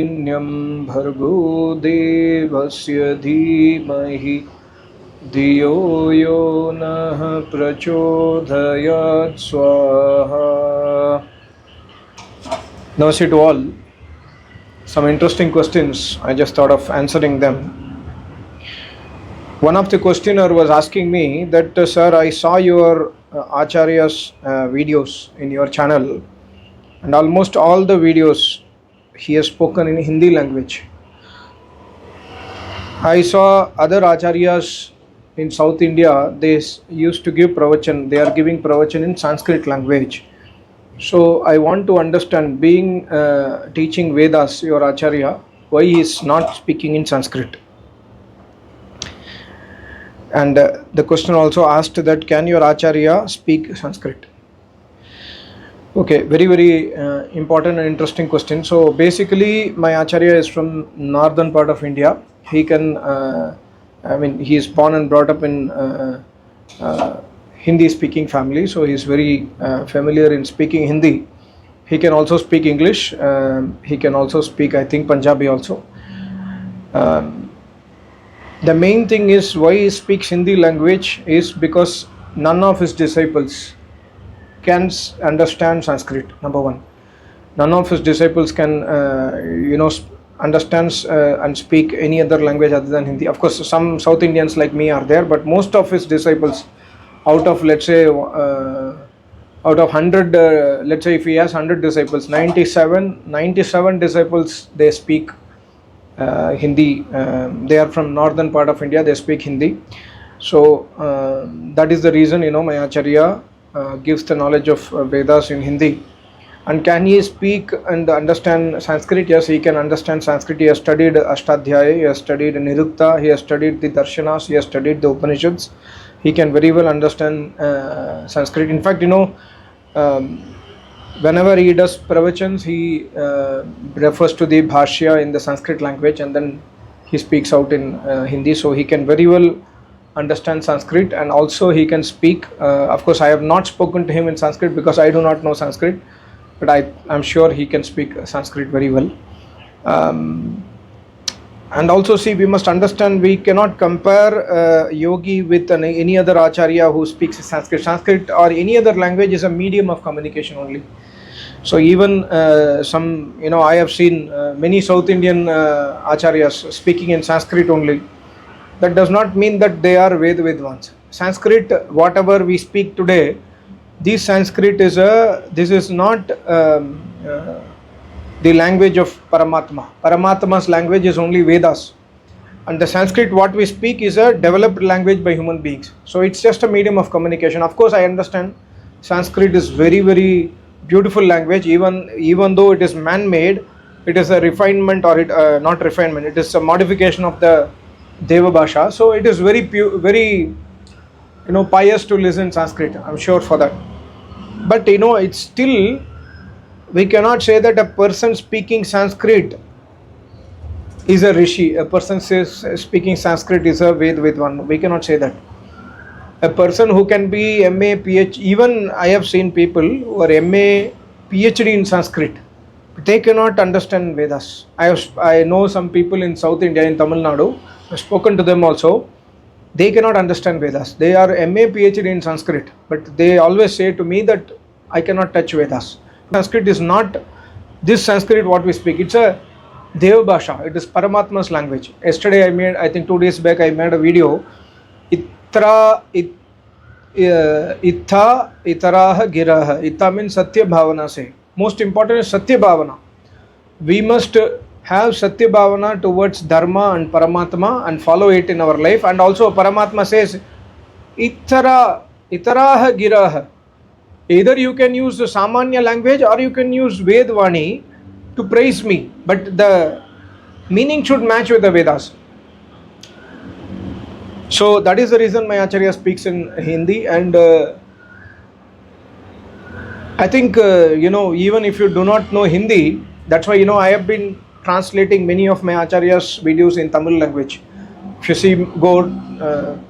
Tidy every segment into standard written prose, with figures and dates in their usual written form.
न्यं भर्गो देवस्य धीमहि धियो यो नः प्रचोदयात् स्वाहा. Namaste to all. Some interesting questions. I just thought of answering them. One of the questioner was asking me that, sir, I saw your Acharya's videos in your channel, and almost all the videos he has spoken in Hindi language. I saw other Acharyas in South India, they used to give pravachan. They are giving pravachan in Sanskrit language. So I want to understand, being teaching Vedas, your Acharya, why he is not speaking in Sanskrit. And the question also asked that, can your Acharya speak Sanskrit? Okay, very important and interesting question. So basically, my Acharya is from northern part of India. He can, he is born and brought up in Hindi speaking family, so he is very familiar in speaking Hindi. He can also speak English. He can also speak, I think, Punjabi also. The main thing is why he speaks Hindi language is because none of his disciples can understand Sanskrit. Number one, none of his disciples can understand and speak any other language other than Hindi. Of course, some South Indians like me are there, but most of his disciples, out of, let's say, out of 100, let's say if he has 100 disciples, 97 disciples, they speak Hindi. They are from northern part of India, they speak Hindi. So that is the reason, my Acharya gives the knowledge of Vedas in Hindi. And can he speak and understand Sanskrit? Yes, he can understand Sanskrit. He has studied Ashtadhyaya, he has studied Nirukta, he has studied the Darshanas, he has studied the Upanishads. He can very well understand Sanskrit. In fact, whenever he does pravachans, he refers to the Bhashya in the Sanskrit language, and then he speaks out in Hindi. So he can very well understand Sanskrit, and also he can speak. Of course, I have not spoken to him in Sanskrit because I do not know Sanskrit, but I'm sure he can speak Sanskrit very well. And also, see, we must understand, we cannot compare yogi with any other Acharya who speaks Sanskrit. Sanskrit or any other language is a medium of communication only. So even I have seen many South Indian Acharyas speaking in Sanskrit only. That does not mean that they are Ved Vidvans. Sanskrit, whatever we speak today, this Sanskrit is not the language of Paramatma. Paramatma's language is only Vedas. And the Sanskrit what we speak is a developed language by human beings. So it's just a medium of communication. Of course, I understand Sanskrit is very beautiful language. Even though it is man-made, it is a refinement, or not refinement, it is a modification of the Deva Bhasha. So it is very pious to listen Sanskrit. I'm sure for that. But it's still, we cannot say that a person speaking Sanskrit is a rishi. A person says speaking Sanskrit is a Ved Vidwan. We cannot say that. A person who can be MA, PhD, even I have seen people who are MA, PhD in Sanskrit, they cannot understand Vedas. I know some people in South India, in Tamil Nadu, I've spoken to them also. They cannot understand Vedas. They are MA, PhD in Sanskrit, but they always say to me that I cannot touch Vedas. Sanskrit is not this Sanskrit what we speak. It's a Deva Bhasha. It is Paramatma's language. Yesterday I think 2 days back, I made a video. Itha itaraha giraha. Ita means Satya Bhavana se. Most important is Satya Bhavana. We must have Satya Bhavana towards Dharma and Paramatma and follow it in our life. And also Paramatma says, Itaraha giraha. Either you can use the Samanya language or you can use Vedvani to praise me. But the meaning should match with the Vedas. So that is the reason my Acharya speaks in Hindi. And I think, even if you do not know Hindi, that's why, I have been translating many of my Acharya's videos in Tamil language. If you see, go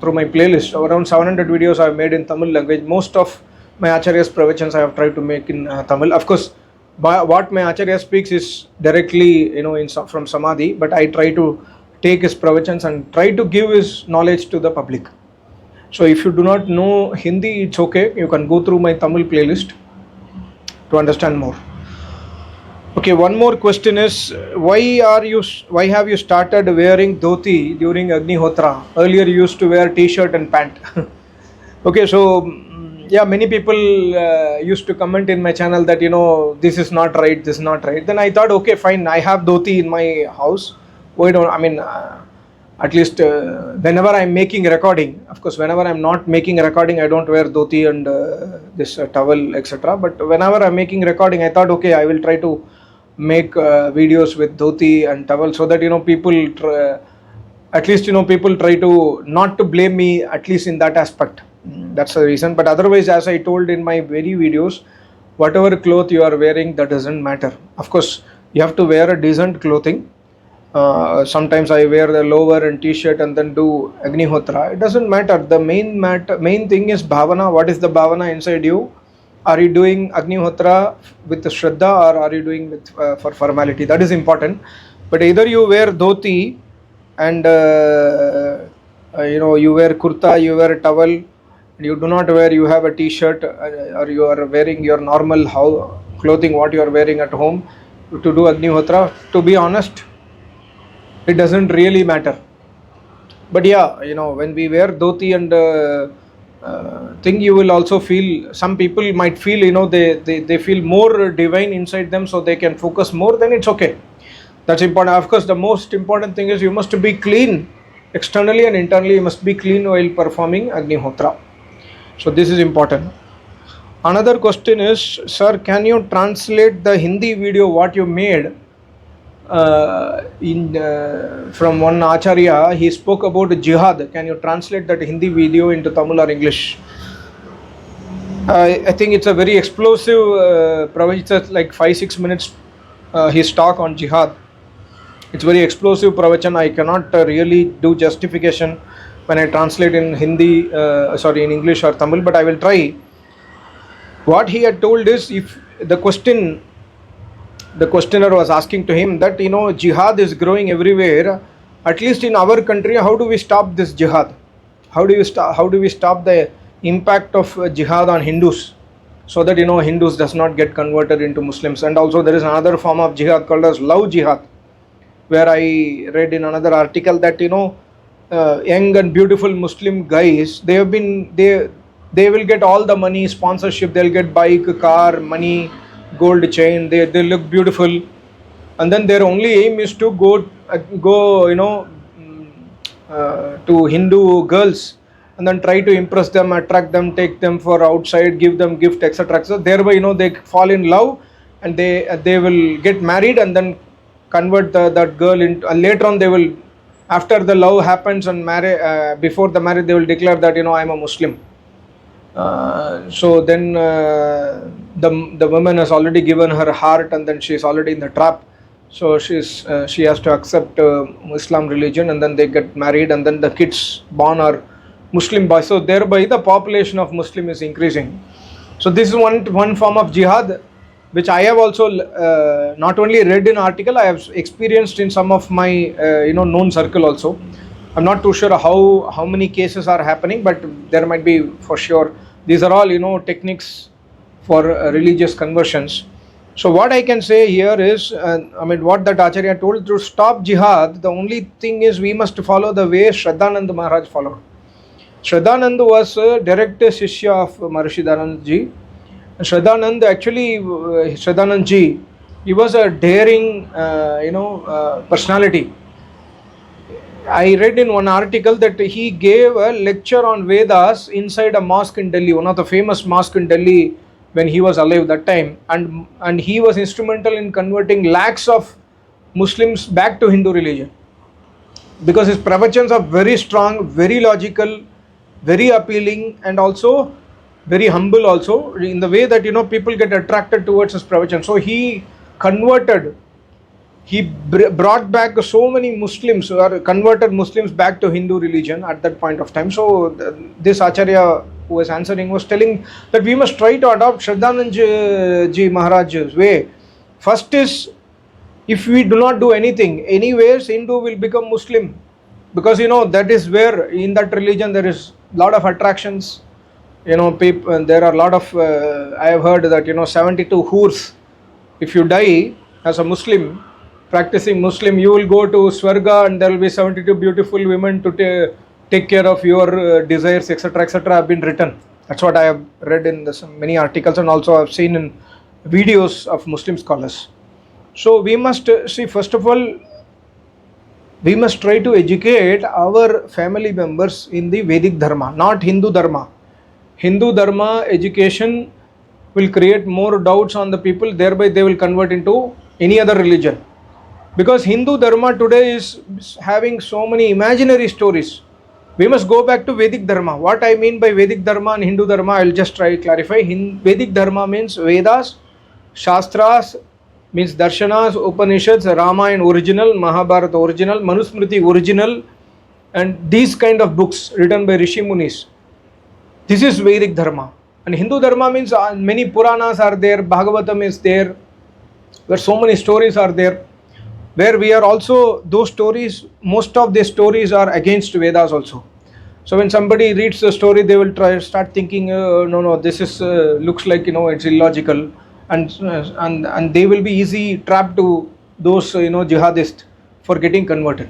through my playlist, around 700 videos I have made in Tamil language. Most of my Acharya's pravachans I have tried to make in Tamil. Of course, what my Acharya speaks is directly, from Samadhi, but I try to take his pravachans and try to give his knowledge to the public. So if you do not know Hindi, it's okay. You can go through my Tamil playlist to understand more. Okay, one more question is, why have you started wearing dhoti during Agnihotra? Earlier you used to wear t-shirt and pant. Okay, so yeah, many people used to comment in my channel that this is not right, this is not right. Then I thought, okay, fine, I have dhoti in my house. Why don't at least whenever I'm making recording, of course whenever I'm not making recording I don't wear dhoti and this towel, etc. But whenever I'm making recording, I thought, okay, I will try to make videos with dhoti and towel, so that people at least people try to not to blame me, at least in that aspect. That's the reason. But otherwise, as I told in my very videos, whatever cloth you are wearing, that doesn't matter. Of course you have to wear a decent clothing. Sometimes I wear the lower and t-shirt and then do Agnihotra. It doesn't matter. The main thing is bhavana. What is the bhavana inside you? Are you doing Agnihotra with the Shraddha, or are you doing with for formality? That is important. But either you wear dhoti and you wear kurta, you wear a towel, you do not wear, you have a t-shirt, or you are wearing your normal clothing what you are wearing at home to do Agnihotra. To be honest, it doesn't really matter. But yeah, when we wear dhoti and thing, you will also feel, some people might feel, they feel more divine inside them, so they can focus more, then it's okay. That's important. Of course, the most important thing is you must be clean externally and internally. You must be clean while performing Agnihotra. So this is important. Another question is, sir, can you translate the Hindi video what you made from one Acharya? He spoke about Jihad. Can you translate that Hindi video into Tamil or English? I think it's a very explosive pravachan, like 5-6 minutes his talk on Jihad. It's very explosive pravachan. I cannot really do justification when I translate in Hindi, in English or Tamil, but I will try. What he had told is, if the questioner was asking to him that jihad is growing everywhere, at least in our country, how do we stop this jihad? How do we stop the impact of jihad on Hindus, so that Hindus does not get converted into Muslims? And also there is another form of jihad called as love jihad, where I read in another article that young and beautiful Muslim guys, they will get all the money, sponsorship, they'll get bike, car, money, gold chain, they look beautiful, and then their only aim is to go to Hindu girls and then try to impress them, attract them, take them for outside, give them gift, etc. So thereby they fall in love, and they will get married and then convert that girl into, and later on they will, after the love happens and before the marriage, they will declare that I am a Muslim. So then the woman has already given her heart, and then she is already in the trap. So she has to accept Islam religion, and then they get married, and then the kids born are Muslim boys. So thereby the population of Muslim is increasing. So this is one form of jihad, which I have also not only read in article, I have experienced in some of my known circle also. I'm not too sure how many cases are happening, but there might be for sure. These are all techniques for religious conversions. So what I can say here is, what that Acharya told, to stop jihad, the only thing is we must follow the way Shraddhanand Maharaj followed. Shraddhanand was a direct Shishya of Maharishi Dayanand ji. Shraddhanand ji, he was a daring personality. I read in one article that he gave a lecture on Vedas inside a mosque in Delhi, one of the famous mosques in Delhi when he was alive that time, and he was instrumental in converting lakhs of Muslims back to Hindu religion, because his pravachans are very strong, very logical, very appealing, and also very humble also, in the way that people get attracted towards his pravachan. So he brought back so many Muslims, or converted Muslims back to Hindu religion at that point of time. So this Acharya who was answering was telling that we must try to adopt Shraddhanand ji Maharaj's way. First is, if we do not do anything, anyways Hindu will become Muslim, because that is where in that religion there is lot of attractions. People, there are a lot of I have heard that 72 hoors. If you die as a Muslim, practicing Muslim, you will go to Swarga and there will be 72 beautiful women to take care of your desires, etc., etc. have been written. That's what I have read in many articles, and also I've seen in videos of Muslim scholars. So we must see, first of all, we must try to educate our family members in the Vedic Dharma, not Hindu Dharma. Hindu Dharma education will create more doubts on the people, thereby they will convert into any other religion. Because Hindu Dharma today is having so many imaginary stories. We must go back to Vedic Dharma. What I mean by Vedic Dharma and Hindu Dharma, I will just try to clarify. Vedic Dharma means Vedas, Shastras, means Darshanas, Upanishads, Ramayana original, Mahabharata original, Manusmriti original, and these kind of books written by Rishi Munis. This is Vedic Dharma. And Hindu Dharma means many Puranas are there, Bhagavatam is there, where so many stories are there, where we are also, those stories, most of the stories are against Vedas also. So when somebody reads the story, they will start thinking, no, this is looks like it's illogical, and they will be easy trapped to those jihadists for getting converted.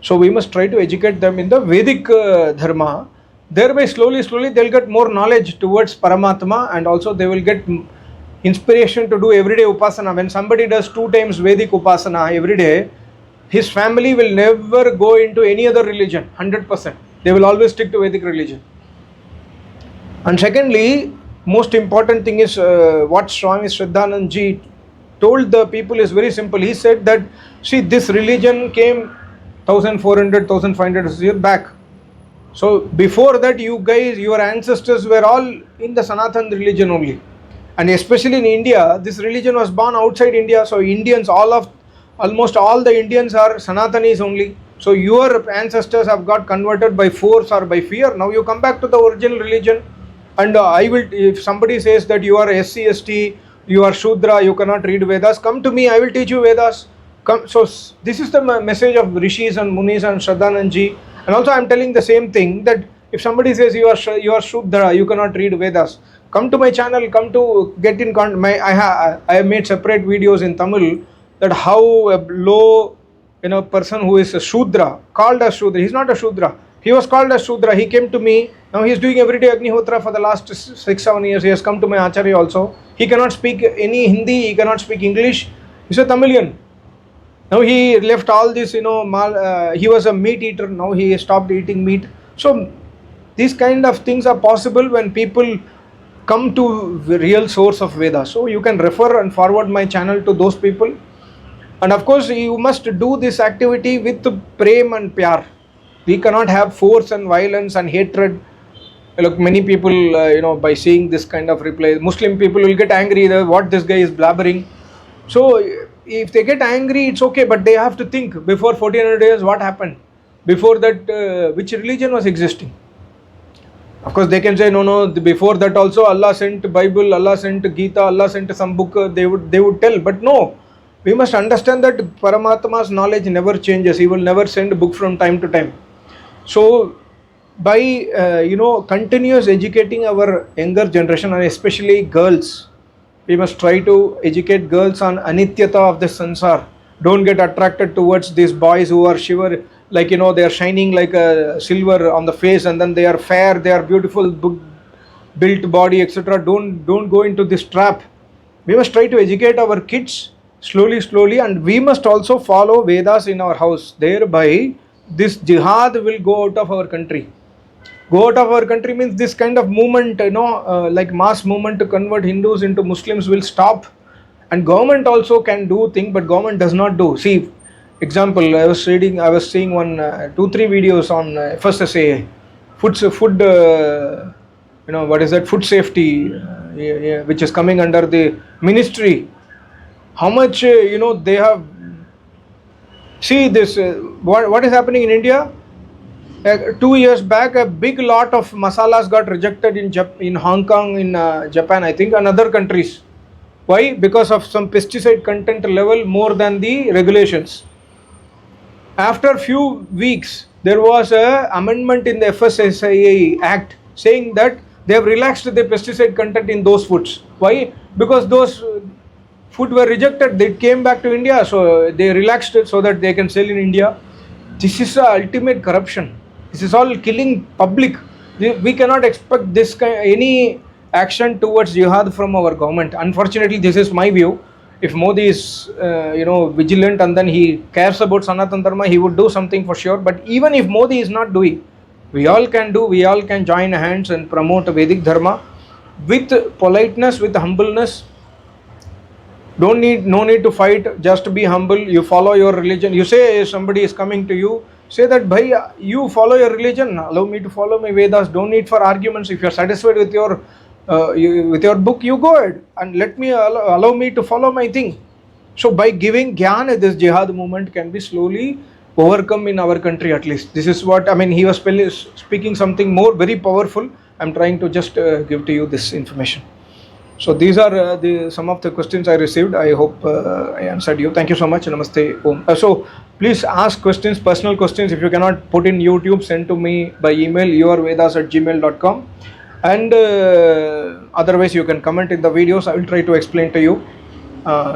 So we must try to educate them in the Vedic Dharma. Thereby slowly they'll get more knowledge towards Paramatma, and also they will get inspiration to do everyday upasana. When somebody does 2 times Vedic upasana every day, his family will never go into any other religion, 100%. They will always stick to Vedic religion. And secondly, most important thing is what Swami Shraddhanand Ji told the people is very simple. He said that, see, this religion came 1400, 1500 years back. So before that, you guys, your ancestors were all in the Sanatan religion only. And especially in India, this religion was born outside India. So Indians, almost all the Indians are Sanatanis only. So your ancestors have got converted by force or by fear. Now you come back to the original religion. And if somebody says that you are SC, ST, you are Shudra, you cannot read Vedas, come to me, I will teach you Vedas. So this is the message of Rishis and Munis and Shraddhanand Ji. And also I am telling the same thing, that if somebody says you are Shudra, you cannot read Vedas, come to my channel, come to get in contact. I have made separate videos in Tamil that how a low person who is a Shudra, called as Shudra, he is not a Shudra, he was called as Shudra, he came to me, now he is doing everyday Agnihotra for the last 6-7 years, he has come to my Acharya also, he cannot speak any Hindi, he cannot speak English, he is a Tamilian. Now he left all this, he was a meat eater, now he stopped eating meat. So these kind of things are possible when people come to the real source of Vedas. So you can refer and forward my channel to those people. And of course, you must do this activity with prem and pyar. We cannot have force and violence and hatred. Look, many people, by seeing this kind of reply, Muslim people will get angry that what this guy is blabbering. So if they get angry, it's okay, but they have to think before 1400 years what happened. Before that, which religion was existing? Of course, they can say, no, before that also Allah sent Bible, Allah sent Gita, Allah sent some book, they would tell. But no, we must understand that Paramatma's knowledge never changes. He will never send a book from time to time. So by, continuous educating our younger generation, and especially girls, we must try to educate girls on anityata of the sansar. Don't get attracted towards these boys who are shiver, like they are shining like a silver on the face, and then they are fair, they are beautiful, built body, etc. Don't go into this trap. We must try to educate our kids slowly, and we must also follow Vedas in our house. Thereby, this jihad will go out of our country. Go out of our country means this kind of movement, like mass movement to convert Hindus into Muslims will stop. And government also can do things, but government does not do. See, example, I was seeing 2-3 videos on FSSAI, food safety, which is coming under the ministry. How much, they have, see this, what is happening in India? 2 years back, a big lot of masalas got rejected in Hong Kong, in Japan, I think, and other countries. Why? Because of some pesticide content level more than the regulations. After few weeks, there was a amendment in the FSSAI Act saying that they have relaxed the pesticide content in those foods. Why? Because those food were rejected. They came back to India, so they relaxed it so that they can sell in India. This is the ultimate corruption. This is all killing public. We cannot expect this kind any action towards jihad from our government. Unfortunately, this is my view. If Modi is vigilant and then he cares about Sanatan Dharma, he would do something for sure. But even if Modi is not doing, we all can do. We all can join hands and promote Vedic Dharma with politeness, with humbleness. No need to fight. Just be humble. You follow your religion. You say somebody is coming to you, say that, bhai, you follow your religion. Allow me to follow my Vedas. Don't need for arguments. If you are satisfied with your book, you go ahead and let me allow me to follow my thing. So by giving gyan, this jihad movement can be slowly overcome in our country at least. This is what I mean. He was speaking something more very powerful. I'm trying to just give to you this information. So these are some of the questions I received. I hope I answered you. Thank you so much. Namaste. Om. So please ask questions, personal questions. If you cannot put in YouTube, send to me by email yourvedas@gmail.com. And otherwise you can comment in the videos. I will try to explain to you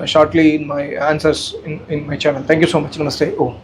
shortly in my answers in my channel. Thank you so much. Namaste. Om.